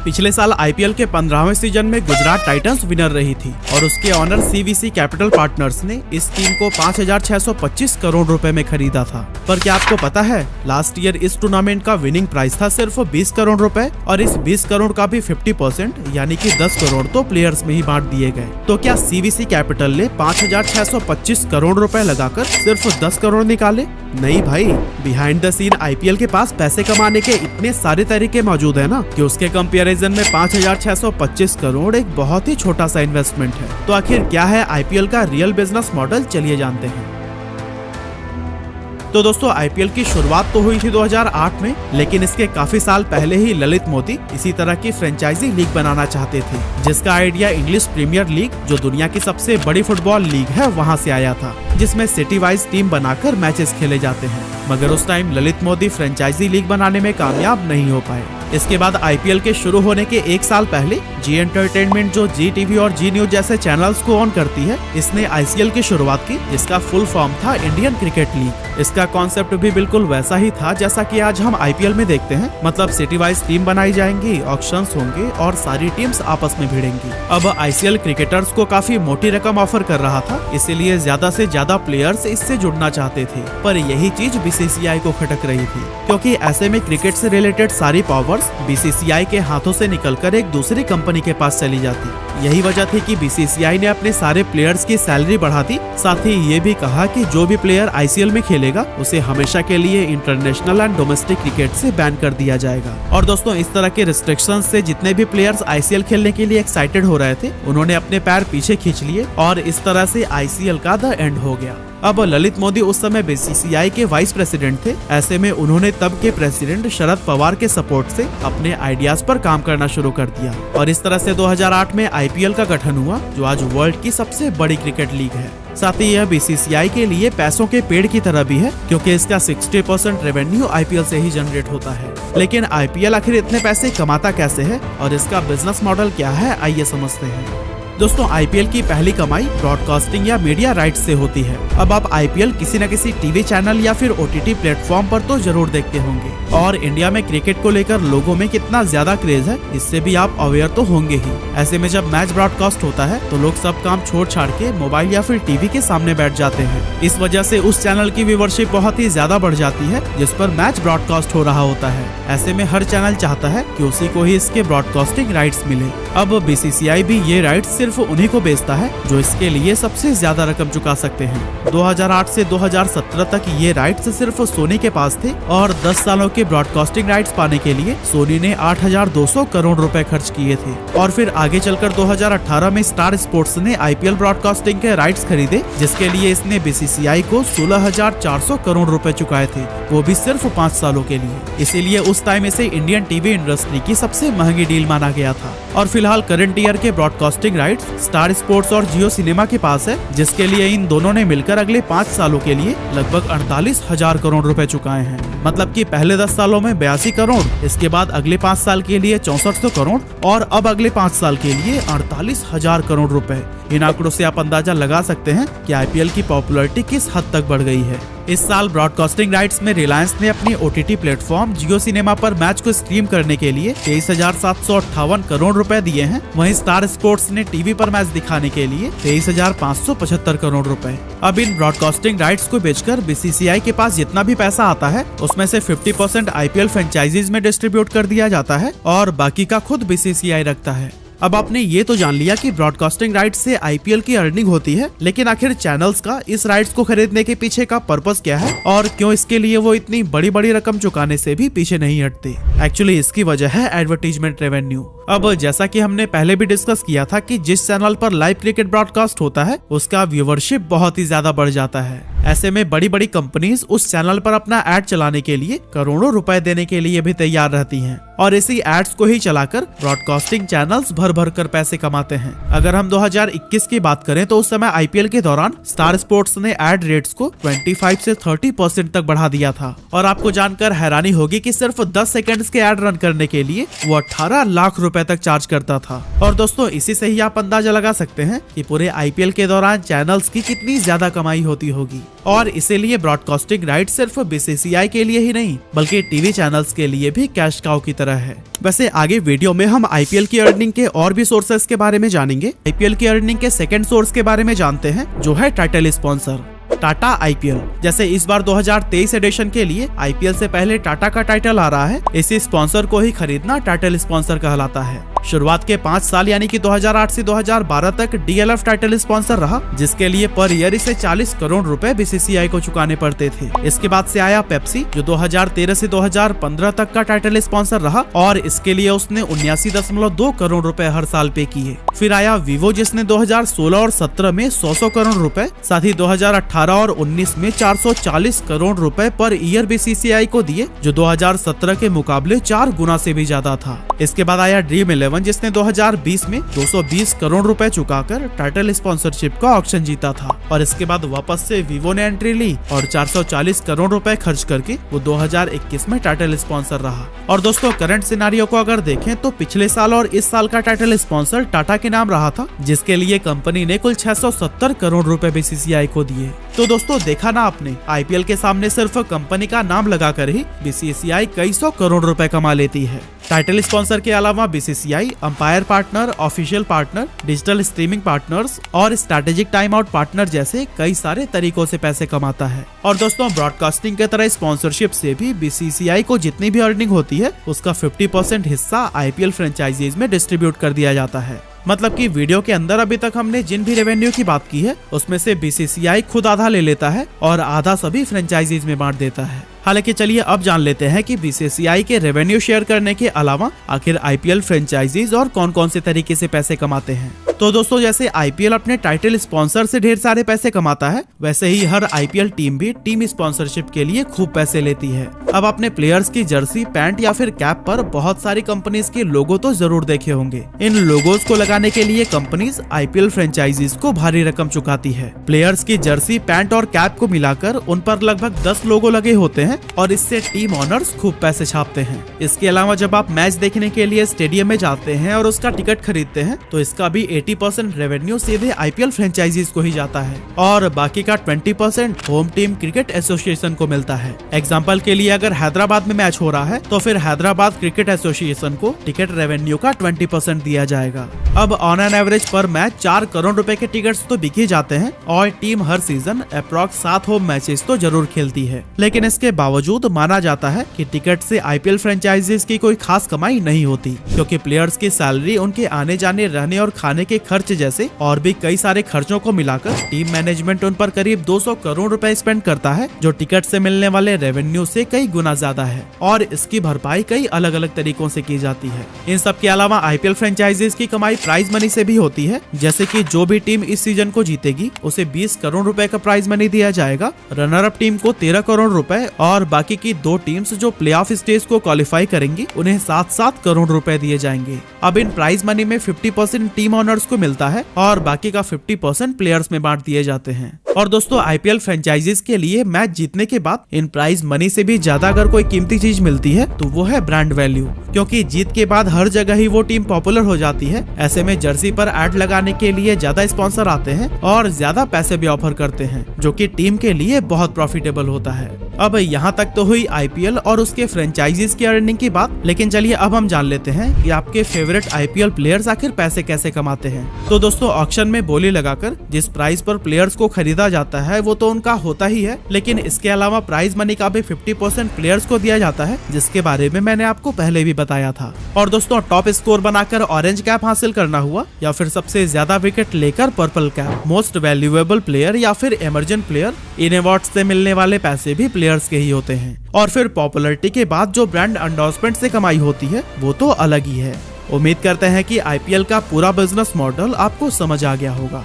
पिछले साल आईपीएल के 15वें सीजन में गुजरात टाइटंस विनर रही थी और उसके ऑनर सीवीसी कैपिटल पार्टनर्स ने इस टीम को 5,625 करोड़ रुपए में खरीदा था। पर क्या आपको पता है, लास्ट ईयर इस टूर्नामेंट का विनिंग प्राइस था सिर्फ 20 करोड़ रुपए और इस 20 करोड़ का भी 50% यानी कि 10 करोड़ तो प्लेयर्स में ही बांट दिए गए। तो क्या सीवीसी कैपिटल ने 5,625 करोड़ रुपए लगाकर सिर्फ 10 करोड़ निकाले? नहीं भाई, बिहाइंड द सीन आईपीएल के पास पैसे कमाने के इतने सारे तरीके मौजूद है ना कि उसके कंपैरिजन में 5,625 करोड़ एक बहुत ही छोटा सा इन्वेस्टमेंट है। तो आखिर क्या है आईपीएल का रियल बिजनेस मॉडल, चलिए जानते हैं। तो दोस्तों, आईपीएल की शुरुआत तो हुई थी 2008 में, लेकिन इसके काफी साल पहले ही ललित मोदी इसी तरह की फ्रेंचाइजी लीग बनाना चाहते थे, जिसका आइडिया इंग्लिश प्रीमियर लीग, जो दुनिया की सबसे बड़ी फुटबॉल लीग है, वहां से आया था, जिसमें सिटी वाइज टीम बनाकर मैचेस खेले जाते हैं। मगर उस time Lalit Modi franchise league बनाने में कामयाब नहीं हो पाए। इसके बाद आईपीएल के शुरू होने के एक साल पहले जी एंटरटेनमेंट, जो जी टीवी और जी न्यूज जैसे चैनल्स को ऑन करती है, इसने आईसीएल की शुरुआत की, जिसका फुल फॉर्म था इंडियन क्रिकेट लीग। इसका कॉन्सेप्ट भी बिल्कुल वैसा ही था जैसा कि आज हम आईपीएल में देखते हैं, मतलब सिटी वाइज टीम बनाई जाएंगी, ऑक्शंस होंगे और सारी टीम्स आपस में भिड़ेंगी। अब आईसीएल क्रिकेटर्स को काफी मोटी रकम ऑफर कर रहा था, इसीलिए ज्यादा से ज्यादा प्लेयर्स इससे जुड़ना चाहते थे। पर यही चीज बीसीसीआई को खटक रही थी, क्योंकि ऐसे में क्रिकेट से रिलेटेड सारी पावर्स बीसीसीआई के हाथों से निकलकर एक दूसरी कंपनी के पास चली जाती। यही वजह थी कि बीसीसीआई ने अपने सारे प्लेयर्स की सैलरी बढ़ा दी, साथ ही ये भी कहा कि जो भी प्लेयर आईसीएल में खेलेगा उसे हमेशा के लिए इंटरनेशनल एंड डोमेस्टिक क्रिकेट से बैन कर दिया जाएगा। और दोस्तों, इस तरह के रिस्ट्रिक्शंस से जितने भी प्लेयर्स आईसीएल खेलने के लिए एक्साइटेड हो रहे थे, उन्होंने अपने पैर पीछे खींच लिए और इस तरह से आईसीएल का द एंड हो गया। अब ललित मोदी उस समय बीसीसीआई के वाइस प्रेसिडेंट थे। ऐसे में उन्होंने तब के प्रेसिडेंट शरद पवार के सपोर्ट से अपने आइडियाज पर काम करना शुरू कर दिया और इस तरह से 2008 में आईपीएल का गठन हुआ, जो आज वर्ल्ड की सबसे बड़ी क्रिकेट लीग है। साथ ही यह बीसीसीआई के लिए पैसों के पेड़ की तरह भी है, क्योंकि इसका 60% रेवेन्यू आईपीएल से ही जनरेट होता है। लेकिन आईपीएल आखिर इतने पैसे कमाता कैसे है और इसका बिजनेस मॉडल क्या है, आइए समझते हैं। दोस्तों, आईपीएल की पहली कमाई ब्रॉडकास्टिंग या मीडिया राइट्स से होती है। अब आप आईपीएल किसी न किसी टीवी चैनल या फिर ओटीटी प्लेटफॉर्म पर तो जरूर देखते होंगे, और इंडिया में क्रिकेट को लेकर लोगों में कितना ज्यादा क्रेज है, इससे भी आप अवेयर तो होंगे ही। ऐसे में जब मैच ब्रॉडकास्ट होता है तो लोग सब काम छोड़ छाड़ के मोबाइल या फिर टीवी के सामने बैठ जाते हैं। इस वजह से उस चैनल की व्यूअरशिप बहुत ही ज्यादा बढ़ जाती है जिस पर मैच ब्रॉडकास्ट हो रहा होता है। ऐसे में हर चैनल चाहता है कि उसी को ही इसके ब्रॉडकास्टिंग राइट्स मिले। अब बीसीसीआई भी ये राइट्स सिर्फ उन्हीं को बेचता है जो इसके लिए सबसे ज्यादा रकम चुका सकते हैं। 2008 से 2017 तक ये राइट्स सिर्फ सोनी के पास थे और 10 सालों के ब्रॉडकास्टिंग राइट्स पाने के लिए सोनी ने 8,200 करोड़ रुपए खर्च किए थे। और फिर आगे चलकर 2018 में स्टार स्पोर्ट्स ने आईपीएल ब्रॉडकास्टिंग के राइट्स खरीदे, जिसके लिए इसने बीसीसीआई को 16,400 करोड़ रुपए चुकाए थे, वो भी सिर्फ 5 सालों के लिए। इसीलिए उस टाइम इसे इंडियन टीवी इंडस्ट्री की सबसे महंगी डील माना गया था। और फिलहाल करंट ईयर के ब्रॉडकास्टिंग राइट्स स्टार स्पोर्ट्स और जियो सिनेमा के पास है, जिसके लिए इन दोनों ने मिलकर अगले 5 सालों के लिए लगभग 48,000 करोड़ रुपए चुकाए हैं। मतलब कि पहले 10 सालों में 82 करोड़, इसके बाद अगले 5 साल के लिए 6400 करोड़ और अब अगले 5 साल के लिए 48,000 करोड़ रुपए। इन आंकड़ों से आप अंदाजा लगा सकते हैं कि आईपीएल की पॉपुलैरिटी किस हद तक बढ़ गई है। इस साल ब्रॉडकास्टिंग राइट्स में रिलायंस ने अपनी ओटीटी प्लेटफॉर्म जियो सिनेमा पर मैच को स्ट्रीम करने के लिए 23,758 करोड़ रुपए दिए हैं। वहीं स्टार स्पोर्ट्स ने टीवी पर मैच दिखाने के लिए 23,575 करोड़ रुपए। अब इन ब्रॉडकास्टिंग राइट्स को बेचकर बीसीसीआई के पास जितना भी पैसा आता है, उसमें से 50% आईपीएल फ्रेंचाइजीज में डिस्ट्रीब्यूट कर दिया जाता है और बाकी का खुद बीसीसीआई रखता है। अब आपने ये तो जान लिया कि ब्रॉडकास्टिंग राइट्स से आईपीएल की अर्निंग होती है, लेकिन आखिर चैनल्स का इस राइट्स को खरीदने के पीछे का पर्पस क्या है और क्यों इसके लिए वो इतनी बड़ी बड़ी रकम चुकाने से भी पीछे नहीं हटते। एक्चुअली इसकी वजह है एडवर्टीजमेंट रेवेन्यू। अब जैसा कि हमने पहले भी डिस्कस किया था कि जिस चैनल पर लाइव क्रिकेट ब्रॉडकास्ट होता है उसका व्यूअरशिप बहुत ही ज्यादा बढ़ जाता है। ऐसे में बड़ी बड़ी कंपनीज उस चैनल पर अपना एड चलाने के लिए करोड़ों रुपए देने के लिए भी तैयार रहती हैं और इसी एड्स को ही चलाकर ब्रॉडकास्टिंग चैनल्स भर भर कर पैसे कमाते हैं। अगर हम 2021 की बात करें तो उस समय आईपीएल के दौरान स्टार स्पोर्ट्स ने एड रेट्स को 25 से 30% तक बढ़ा दिया था और आपको जानकर हैरानी होगी कि सिर्फ 10 सेकंड्स के एड रन करने के लिए वो 18 लाख रुपए तक चार्ज करता था। और दोस्तों, इसी से ही आप अंदाजा लगा सकते हैं कि पूरे आईपीएल के दौरान चैनल्स की कितनी ज्यादा कमाई होती होगी। और इसीलिए ब्रॉडकास्टिंग राइट सिर्फ बीसीसीआई के लिए ही नहीं बल्कि टीवी चैनल्स के लिए भी कैश काउ की तरह है। वैसे आगे वीडियो में हम आईपीएल की अर्निंग के और भी सोर्सेस के बारे में जानेंगे। आईपीएल की अर्निंग के सेकंड सोर्स के बारे में जानते हैं, जो है टाइटल स्पॉन्सर टाटा आईपीएल। जैसे इस बार 2023 एडिशन के लिए आईपीएल से पहले टाटा का टाइटल आ रहा है, इसी स्पॉन्सर को ही खरीदना टाइटल स्पॉन्सर कहलाता है। शुरुआत के 5 साल यानी कि 2008 से 2012 तक डीएलएफ टाइटल स्पॉन्सर रहा, जिसके लिए पर ईयर इसे 40 करोड़ रुपए बीसीसीआई को चुकाने पड़ते थे। इसके बाद से आया पेप्सी, जो 2013 से 2015 तक का टाइटल स्पॉन्सर रहा और इसके लिए उसने 79.2 करोड़ रुपए हर साल पे किए। फिर आया वीवो, जिसने 2016 और 17 में 100 करोड़ रुपए, साथ ही 2018 और 19 में 440 करोड़ रुपए पर ईयर बीसीसीआई को दिए, जो 2017 के मुकाबले 4 गुना से भी ज्यादा था। इसके बाद आया ड्रीम 11, जिसने 2020 में 220 करोड़ रुपए चुकाकर टाइटल स्पॉन्सरशिप का ऑक्शन जीता था और इसके बाद वापस से वीवो ने एंट्री ली और 440 करोड़ रुपए खर्च करके वो 2021 में टाइटल स्पॉन्सर रहा। और दोस्तों करंट सिनारियो को अगर देखें तो पिछले साल और इस साल का टाइटल स्पॉन्सर टाटा के नाम रहा था, जिसके लिए कंपनी ने कुल 670 करोड़ रुपए बीसीसीआई को दिए। तो दोस्तों देखा ना आपने, आईपीएल के सामने सिर्फ कंपनी का नाम लगाकर ही बीसीसीआई कई 100 करोड़ रुपए कमा लेती है। टाइटल स्पॉन्सर के अलावा BCCI umpire partner, official partner, digital streaming partners और स्ट्रैटेजिक टाइम आउट पार्टनर जैसे कई सारे तरीकों से पैसे कमाता है। और दोस्तों ब्रॉडकास्टिंग के तरह स्पॉन्सरशिप से भी बीसीसीआई को जितनी भी अर्निंग होती है उसका 50% हिस्सा आईपीएल फ्रेंचाइजीज में डिस्ट्रीब्यूट कर दिया जाता है। मतलब कि वीडियो के अंदर अभी तक हमने जिन भी रेवेन्यू की बात की है उसमें से बीसीसीआई खुद आधा ले लेता है और आधा सभी फ्रेंचाइजीज में बांट देता है। हालांकि चलिए अब जान लेते हैं कि बीसीसीआई के रेवेन्यू शेयर करने के अलावा आखिर आईपीएल फ्रेंचाइजीज और कौन कौन से तरीके से पैसे कमाते हैं। तो दोस्तों जैसे आईपीएल अपने टाइटल स्पॉन्सर से ढेर सारे पैसे कमाता है, वैसे ही हर आईपीएल टीम भी टीम स्पॉन्सरशिप के लिए खूब पैसे लेती है। अब अपने प्लेयर्स की जर्सी, पैंट या फिर कैप पर बहुत सारी कंपनीज के लोगो तो जरूर देखे होंगे। इन लोगोज को लगाने के लिए कंपनीज आईपीएल फ्रेंचाइजीज को भारी रकम चुकाती है। प्लेयर्स की जर्सी, पैंट और कैप को मिलाकर उन पर लगभग 10 लोगो लगे होते हैं और इससे टीम ओनर्स खूब पैसे छापते हैं। इसके अलावा जब आप मैच देखने के लिए स्टेडियम में जाते हैं और उसका टिकट खरीदते हैं तो इसका भी 80% रेवेन्यू सीधे आईपीएल फ्रेंचाइजीज को ही जाता है और बाकी का 20% होम टीम क्रिकेट एसोसिएशन को मिलता है। एग्जाम्पल के लिए अगर हैदराबाद में मैच हो रहा है तो फिर हैदराबाद क्रिकेट एसोसिएशन को टिकट रेवेन्यू का 20% दिया जाएगा। अब ऑन एन एवरेज पर मैच 4 करोड़ रुपए के टिकट्स तो बिके जाते हैं और टीम हर सीजन अप्रॉक्स 7 होम मैचेस तो जरूर खेलती है, लेकिन इसके बावजूद माना जाता है कि टिकट से आईपीएल फ्रेंचाइजीज की कोई खास कमाई नहीं होती, क्योंकि प्लेयर्स की सैलरी, उनके आने जाने, रहने और खाने के खर्च जैसे और भी कई सारे खर्चों को मिलाकर टीम मैनेजमेंट उन पर करीब 200 करोड़ रुपए स्पेंड करता है, जो टिकट से मिलने वाले रेवेन्यू से कई गुना ज्यादा है और इसकी भरपाई कई अलग अलग तरीकों से की जाती है। इन सब के अलावा आईपीएल फ्रेंचाइजीज की कमाई प्राइज मनी से भी होती है, जैसे कि जो भी टीम इस सीजन को जीतेगी उसे 20 करोड़ रुपए का प्राइज मनी दिया जाएगा, रनर अप टीम को 13 करोड़ रुपए और बाकी की 2 टीम्स जो प्लेऑफ स्टेज को क्वालिफाई करेंगी उन्हें 7-7 करोड़ रुपए दिए जाएंगे। अब इन प्राइज मनी में 50% टीम ओनर्स को मिलता है और बाकी का 50% प्लेयर्स में बांट दिए जाते हैं। और दोस्तों आईपीएल फ्रेंचाइजीज के लिए मैच जीतने के बाद इन प्राइज मनी से भी ज्यादा अगर कोई कीमती चीज मिलती है तो वो है ब्रांड वैल्यू, क्योंकि जीत के बाद हर जगह ही वो टीम पॉपुलर हो जाती है। ऐसे में जर्सी पर एड लगाने के लिए ज्यादा स्पॉन्सर आते हैं और ज्यादा पैसे भी ऑफर करते हैं, जो कि टीम के लिए बहुत प्रॉफिटेबल होता है। अब यहाँ तक तो हुई आईपीएल और उसके फ्रेंचाइजीज की अर्निंग की बात, लेकिन चलिए अब हम जान लेते हैं कि आपके फेवरेट आईपीएल प्लेयर्स आखिर पैसे कैसे कमाते हैं। तो दोस्तों ऑक्शन में बोली लगाकर जिस प्राइस पर प्लेयर्स को खरीदा जाता है वो तो उनका होता ही है, लेकिन इसके अलावा प्राइज मनी का भी 50% प्लेयर्स को दिया जाता है, जिसके बारे में मैंने आपको पहले भी बताया था। और दोस्तों टॉप स्कोर बनाकर ऑरेंज कैप हासिल करना हुआ या फिर सबसे ज्यादा विकेट लेकर purple cap, most valuable player या फिर इमर्जेंट प्लेयर, इन अवार्ड से मिलने वाले पैसे भी प्लेयर्स के ही होते हैं। और फिर पॉपुलैरिटी के बाद जो ब्रांड एंडोर्समेंट से कमाई होती है वो तो अलग ही है। उम्मीद करते हैं कि आईपीएल का पूरा बिजनेस मॉडल आपको समझ आ गया होगा।